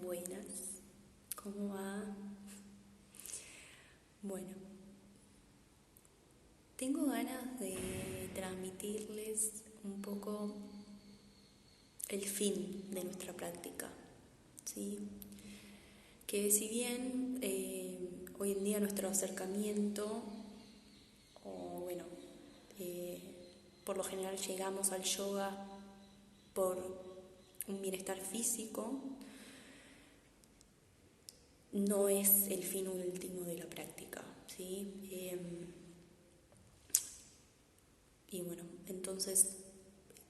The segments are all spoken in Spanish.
Buenas, ¿cómo va? Bueno, tengo ganas de transmitirles un poco el fin de nuestra práctica, ¿sí? Que si bien hoy en día nuestro acercamiento, o bueno, por lo general llegamos al yoga por un bienestar físico, no es el fin último de la práctica, ¿sí? Y bueno, entonces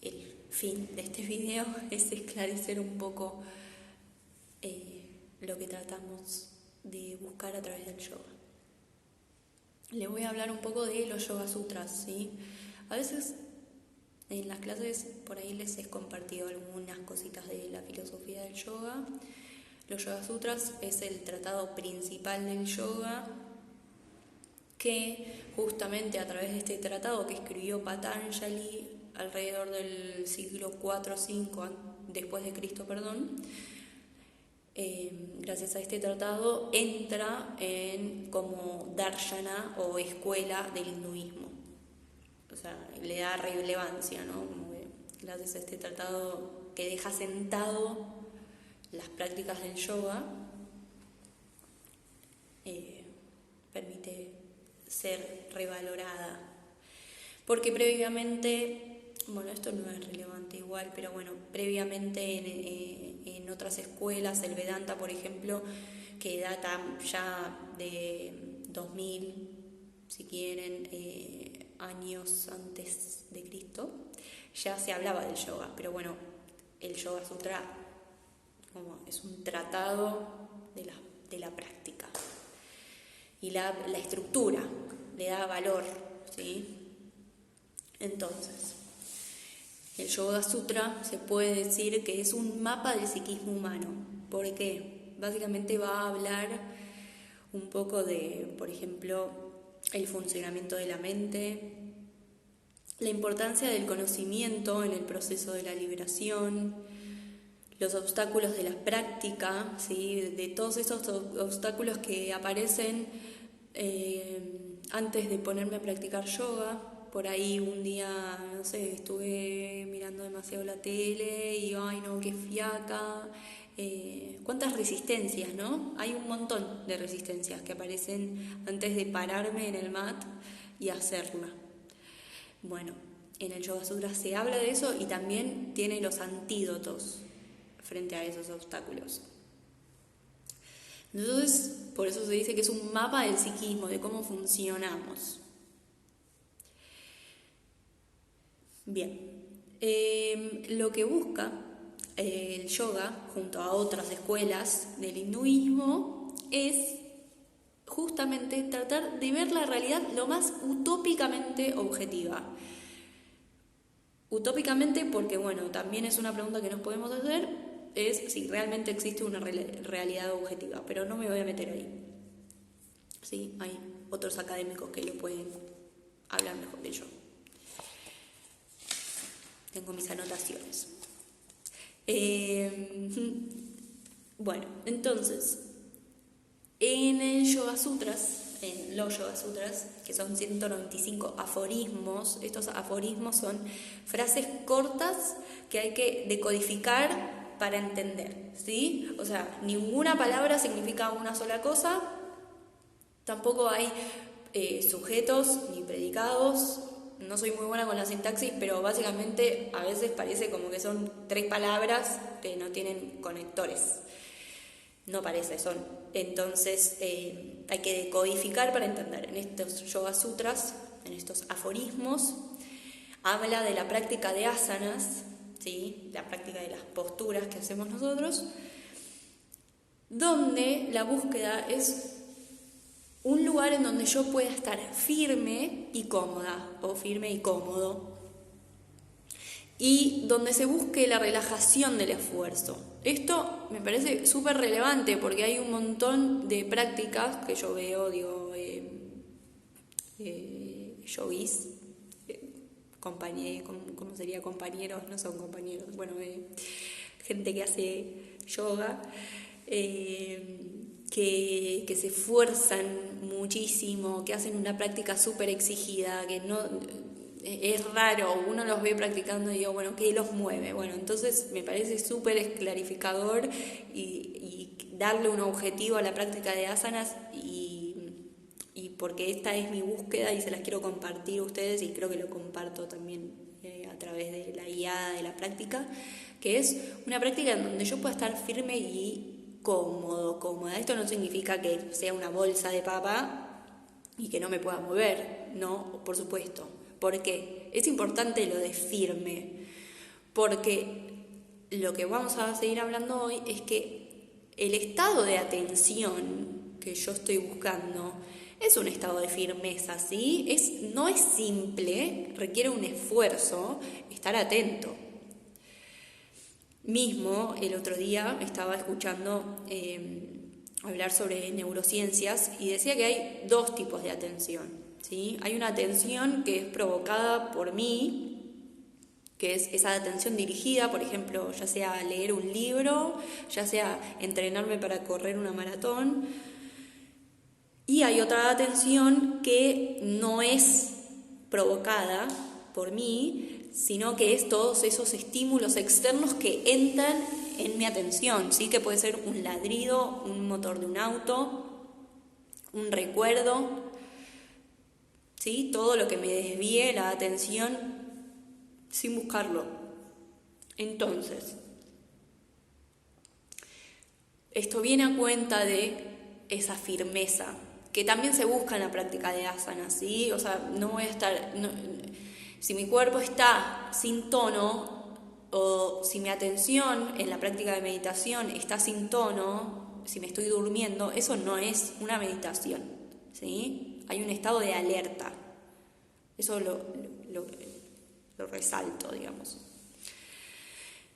el fin de este video es esclarecer un poco lo que tratamos de buscar a través del yoga. Les voy a hablar un poco de los Yoga Sutras, ¿sí? A veces en las clases por ahí les he compartido algunas cositas de la filosofía del yoga. Los Yoga Sutras es el tratado principal del yoga que justamente a través de este tratado que escribió Patanjali alrededor del siglo IV o V después de Cristo, gracias a este tratado entra en como darshana o escuela del hinduismo. O sea, le da relevancia, ¿no? Como que gracias a este tratado que deja sentado las prácticas del yoga, permite ser revalorada. Porque previamente, bueno, esto no es relevante igual, pero bueno, previamente en otras escuelas, el Vedanta, por ejemplo, que data ya de 2000, si quieren, años antes de Cristo, ya se hablaba del yoga, pero bueno, el Yoga Sutra como es un tratado de la práctica y la estructura le da valor, ¿sí? Entonces, el Yoga Sutra se puede decir que es un mapa del psiquismo humano. ¿Por qué? Básicamente va a hablar un poco de, por ejemplo, el funcionamiento de la mente, la importancia del conocimiento en el proceso de la liberación, los obstáculos de la práctica, ¿sí? De todos esos obstáculos que aparecen antes de ponerme a practicar yoga. Por ahí un día, no sé, estuve mirando demasiado la tele y ay no, qué fiaca. ¿Cuántas resistencias, no? Hay un montón de resistencias que aparecen antes de pararme en el mat y hacerla. Bueno, en el Yoga Sutra se habla de eso y también tiene los antídotos frente a esos obstáculos. Entonces, por eso se dice que es un mapa del psiquismo, de cómo funcionamos. Bien, lo que busca el yoga, junto a otras escuelas del hinduismo, es justamente tratar de ver la realidad lo más utópicamente objetiva. Utópicamente porque, bueno, también es una pregunta que nos podemos hacer, es si realmente existe una realidad objetiva, pero no me voy a meter ahí. Sí, hay otros académicos que lo pueden hablar mejor que yo. Tengo mis anotaciones. Bueno, entonces, en el Yoga Sutras, en los Yoga Sutras, que son 195 aforismos, estos aforismos son frases cortas que hay que decodificar para entender, ¿sí? O sea, ninguna palabra significa una sola cosa, tampoco hay sujetos ni predicados. No soy muy buena con la sintaxis, pero básicamente a veces parece como que son 3 palabras que no tienen conectores. No parece, son. Entonces hay que decodificar para entender. En estos Yoga Sutras, en estos aforismos, habla de la práctica de asanas, ¿sí? La práctica de las posturas que hacemos nosotros, donde la búsqueda es un lugar en donde yo pueda estar firme y cómoda, o firme y cómodo, y donde se busque la relajación del esfuerzo. Esto me parece súper relevante porque hay un montón de prácticas que yo veo, digo, yogis, ¿cómo sería? Compañeros, no son compañeros, bueno, gente que hace yoga, que se esfuerzan muchísimo, que hacen una práctica súper exigida, que no es raro, uno los ve practicando y digo, bueno, ¿qué los mueve? Bueno, entonces me parece súper clarificador y darle un objetivo a la práctica de asanas y porque esta es mi búsqueda y se las quiero compartir a ustedes y creo que lo comparto también a través de la guiada de la práctica, que es una práctica en donde yo pueda estar firme y cómoda. Esto no significa que sea una bolsa de papa y que no me pueda mover, no, por supuesto. ¿Por qué? Es importante lo de firme, porque lo que vamos a seguir hablando hoy es que el estado de atención que yo estoy buscando es un estado de firmeza, ¿sí? No es simple, requiere un esfuerzo estar atento. Mismo el otro día estaba escuchando hablar sobre neurociencias y decía que hay dos tipos de atención, ¿sí? Hay una atención que es provocada por mí, que es esa atención dirigida, por ejemplo, ya sea leer un libro, ya sea entrenarme para correr una maratón. Y hay otra atención que no es provocada por mí, sino que es todos esos estímulos externos que entran en mi atención, ¿sí? Que puede ser un ladrido, un motor de un auto, un recuerdo, ¿sí? Todo lo que me desvíe la atención sin buscarlo. Entonces, esto viene a cuenta de esa firmeza, que también se busca en la práctica de asanas, ¿sí? O sea, no voy a estar... si mi cuerpo está sin tono, o si mi atención en la práctica de meditación está sin tono, si me estoy durmiendo, eso no es una meditación, ¿sí? Hay un estado de alerta. Eso lo resalto, digamos.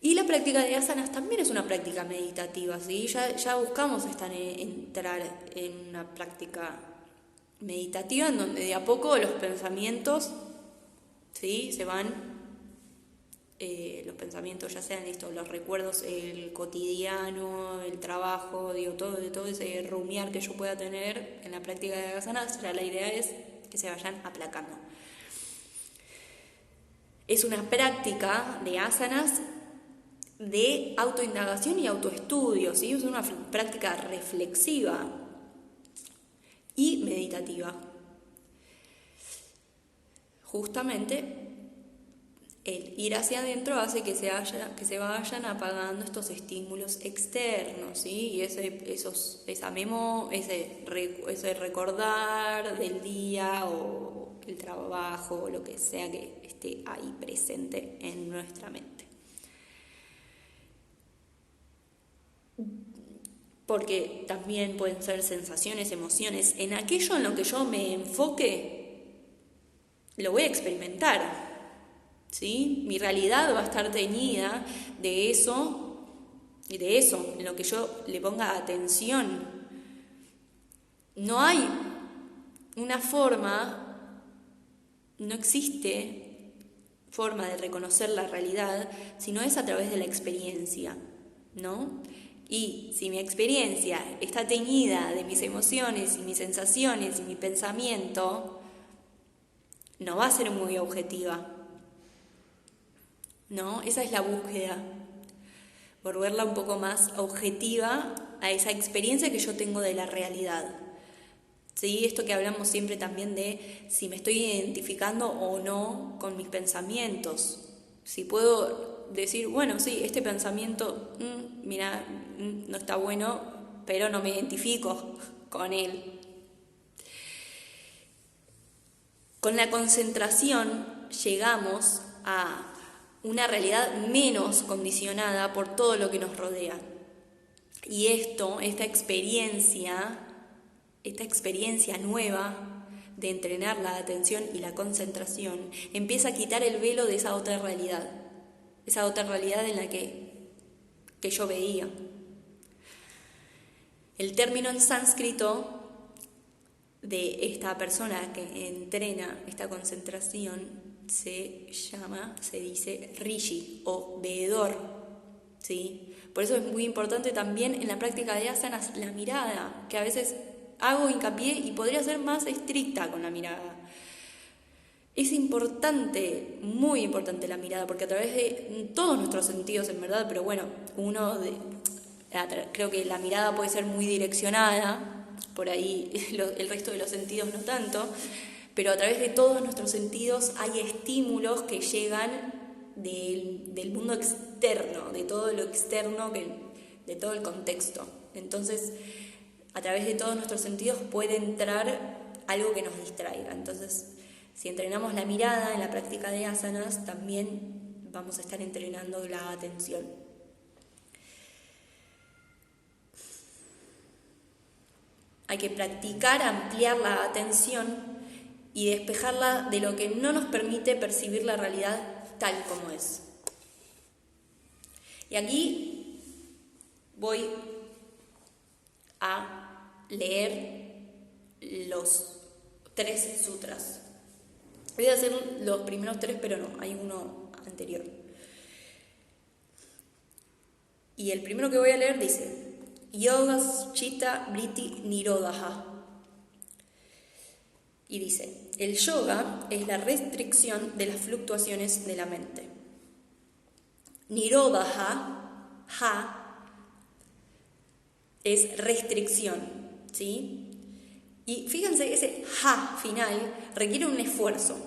Y la práctica de asanas también es una práctica meditativa, ¿sí? Ya buscamos entrar en una práctica meditativa en donde de a poco los pensamientos, ¿sí? Se van, los pensamientos ya sean estos, los recuerdos, el cotidiano, el trabajo, digo, todo ese rumiar que yo pueda tener en la práctica de asanas, ya la idea es que se vayan aplacando. Es una práctica de asanas de autoindagación y autoestudio, ¿sí? Es una práctica reflexiva y meditativa. Justamente el ir hacia adentro hace que se vayan apagando estos estímulos externos, ¿sí? Y ese recordar del día o el trabajo o lo que sea que esté ahí presente en nuestra mente. Porque también pueden ser sensaciones, emociones. En aquello en lo que yo me enfoque, lo voy a experimentar, ¿sí? Mi realidad va a estar teñida de eso, en lo que yo le ponga atención. No hay una forma, no existe forma de reconocer la realidad, sino es a través de la experiencia, ¿no? Y si mi experiencia está teñida de mis emociones y mis sensaciones y mi pensamiento, no va a ser muy objetiva, ¿no? Esa es la búsqueda, volverla un poco más objetiva a esa experiencia que yo tengo de la realidad. ¿Sí? Esto que hablamos siempre también de si me estoy identificando o no con mis pensamientos. Si puedo decir, bueno, sí, este pensamiento, mira, no está bueno, pero no me identifico con él. Con la concentración llegamos a una realidad menos condicionada por todo lo que nos rodea. Y esta experiencia nueva de entrenar la atención y la concentración empieza a quitar el velo de esa otra realidad en la que yo veía. El término en sánscrito de esta persona que entrena esta concentración se dice rishi o veedor, ¿sí? Por eso es muy importante también en la práctica de asanas la mirada, que a veces hago hincapié y podría ser más estricta con la mirada. Es importante, muy importante la mirada, porque a través de todos nuestros sentidos, en verdad, pero bueno, creo que la mirada puede ser muy direccionada, por ahí el resto de los sentidos no tanto, pero a través de todos nuestros sentidos hay estímulos que llegan del mundo externo, de todo lo externo, de todo el contexto. Entonces, a través de todos nuestros sentidos puede entrar algo que nos distraiga. Entonces, si entrenamos la mirada en la práctica de asanas, también vamos a estar entrenando la atención. Hay que practicar ampliar la atención y despejarla de lo que no nos permite percibir la realidad tal como es. Y aquí voy a leer los 3 sutras. Voy a hacer los primeros 3, pero no, hay uno anterior. Y el primero que voy a leer dice: Yogas Chitta Vritti Nirodha. Y dice: el yoga es la restricción de las fluctuaciones de la mente. Nirodha, ha, es restricción, ¿sí? Y fíjense que ese ha final requiere un esfuerzo.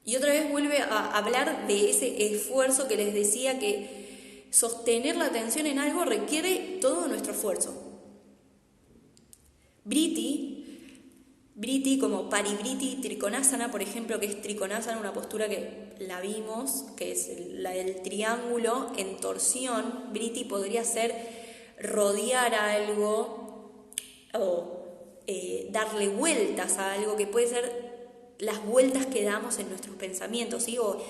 Y otra vez vuelve a hablar de ese esfuerzo que les decía, que sostener la atención en algo requiere todo nuestro esfuerzo. Vritti como Parivriti Trikonasana, por ejemplo, que es Trikonasana, una postura que la vimos, que es la del triángulo en torsión. Vritti podría ser rodear a algo o darle vueltas a algo, que puede ser las vueltas que damos en nuestros pensamientos, ¿sí? O,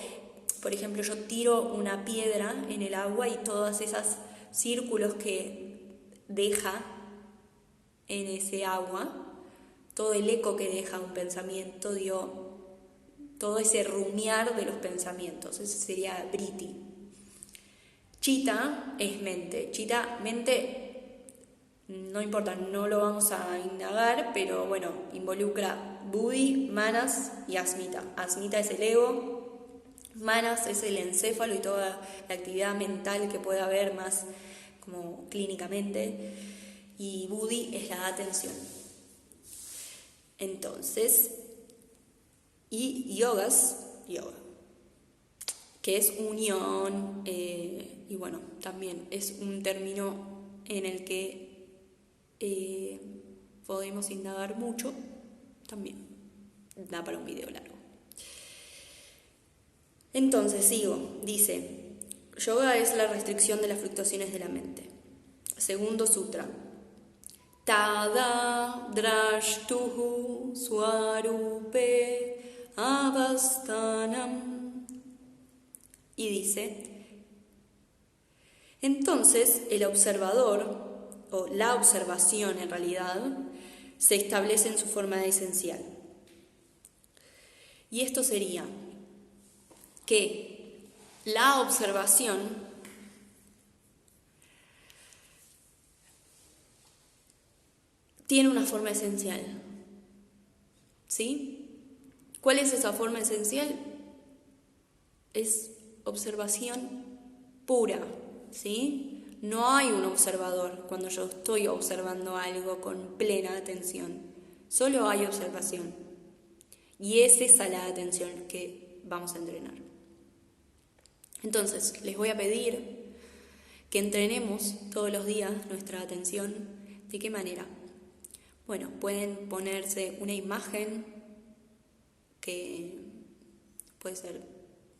por ejemplo, yo tiro una piedra en el agua y todos esos círculos que deja en ese agua, todo el eco que deja un pensamiento, todo ese rumiar de los pensamientos, ese sería Vritti. Chitta es mente. Chitta, mente, no importa, no lo vamos a indagar, pero bueno, involucra Buddhi, Manas y Asmita. Asmita es el ego, Manas es el encéfalo y toda la actividad mental que pueda haber más como clínicamente, y Buddhi es la atención. Entonces, y yoga, que es unión, y bueno, también es un término en el que podemos indagar mucho, también da para un video largo. Entonces sigo, dice: yoga es la restricción de las fluctuaciones de la mente. Segundo sutra: Tada drashtuhu swarupe avastanam. Y dice: entonces el observador, o la observación en realidad, se establece en su forma esencial. Y esto sería que la observación tiene una forma esencial, ¿sí? ¿Cuál es esa forma esencial? Es observación pura, ¿sí? No hay un observador cuando yo estoy observando algo con plena atención. Solo hay observación. Y es esa la atención que vamos a entrenar. Entonces, les voy a pedir que entrenemos todos los días nuestra atención. ¿De qué manera? Bueno, pueden ponerse una imagen que puede ser,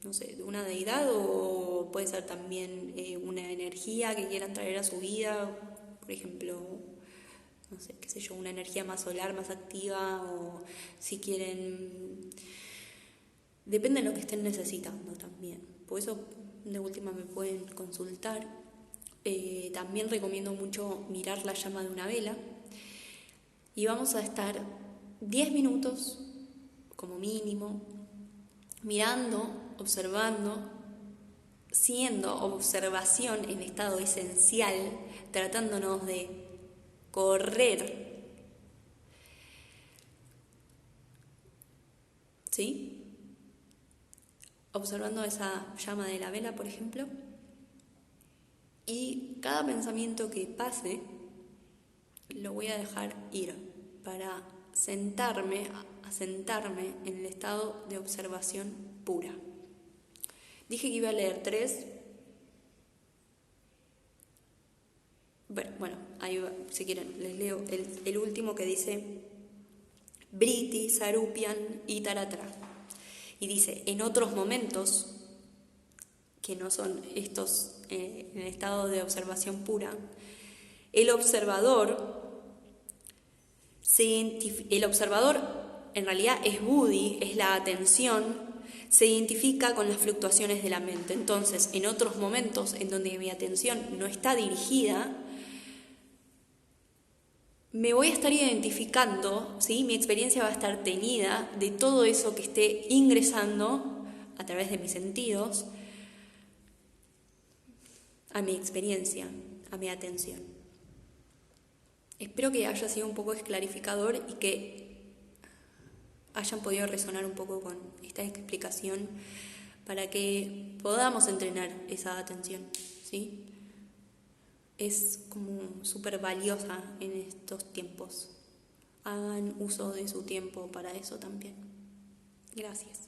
no sé, de una deidad, o puede ser también una energía que quieran traer a su vida, por ejemplo, no sé, qué sé yo, una energía más solar, más activa, o si quieren, depende de lo que estén necesitando también. Por eso de última me pueden consultar. También recomiendo mucho mirar la llama de una vela, y vamos a estar 10 minutos como mínimo mirando, observando, siendo observación en estado esencial, tratándonos de correr, ¿sí? Observando esa llama de la vela, por ejemplo, y cada pensamiento que pase lo voy a dejar ir para sentarme en el estado de observación pura. Dije que iba a leer 3. Bueno, ahí va, si quieren, les leo el último que dice Briti, Sarupian y Taratra. Y dice, en otros momentos, que no son estos en el estado de observación pura, el observador en realidad es buddhi, es la atención, se identifica con las fluctuaciones de la mente. Entonces, en otros momentos en donde mi atención no está dirigida, me voy a estar identificando, ¿sí? Mi experiencia va a estar teñida de todo eso que esté ingresando a través de mis sentidos a mi experiencia, a mi atención. Espero que haya sido un poco esclarificador y que hayan podido resonar un poco con esta explicación para que podamos entrenar esa atención, ¿sí? Es como súper valiosa en estos tiempos. Hagan uso de su tiempo para eso también. Gracias.